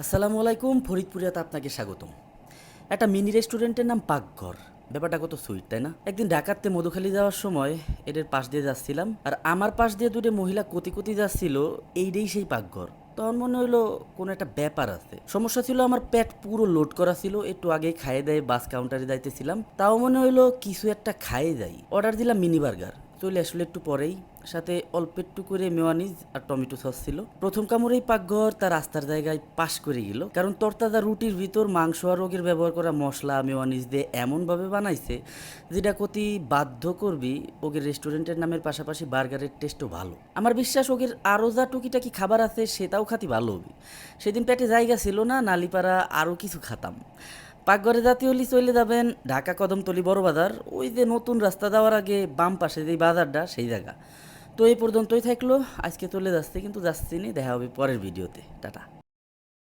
আসসালামু আলাইকুম, ফরিদপুরিয়াতে আপনাকে স্বাগতম। একটা মিনি রেস্টুরেন্টের নাম পাকঘর। ব্যাপারটা কত সুইট, তাই না? একদিন ঢাকাতে মধুখালী যাওয়ার সময় এদের পাশ দিয়ে যাচ্ছিলাম, আর আমার পাশ দিয়ে দুটো মহিলা কতি কতি যাচ্ছিল। এইটাই সেই পাকঘর। তখন মনে হইলো কোনো একটা ব্যাপার আছে। সমস্যা ছিল, আমার পেট পুরো লোড করা ছিল। একটু আগেই খাইয়ে দেয় বাস কাউন্টারে যাইতেছিলাম, তাও মনে হইলো কিছু একটা খাইয়ে যাই। অর্ডার দিলাম মিনি বার্গার। চলে আসলে একটু পরেই, সাথে অল্প একটু করে মেয়োনিজ আর টমেটো সস ছিল। প্রথম কামড়েই পাকঘর তার রাস্তার জায়গায় পাশ করে গেল, কারণ তরতাজা রুটির ভিতর মাংস আর রোগের ব্যবহার করা মশলা মেয়োনিজ দিয়ে এমনভাবে বানাইছে যেটা কতি বাধ্য করবি ওগের রেস্টুরেন্টের নামের পাশাপাশি বার্গারের টেস্টও ভালো। আমার বিশ্বাস ওগের আরও যা টুকিটাকি খাবার আছে সেটাও খাতি ভালো হবে। সেদিন পেটে জায়গা ছিল না, নালিপাড়া আরও কিছু খাতাম। পাকঘরে জাতীয় হলি চলে যাবেন ঢাকা কদমতলি বড় বাজার, ওই যে নতুন রাস্তা যাওয়ার আগে বাম পাশে যেই বাজারটা সেই জায়গা। তো এই পর্যন্তই থাকলো, আজকে চলে যাচ্ছে, কিন্তু যাচ্ছি নি, দেখা হবে পরের ভিডিওতে। টাটা।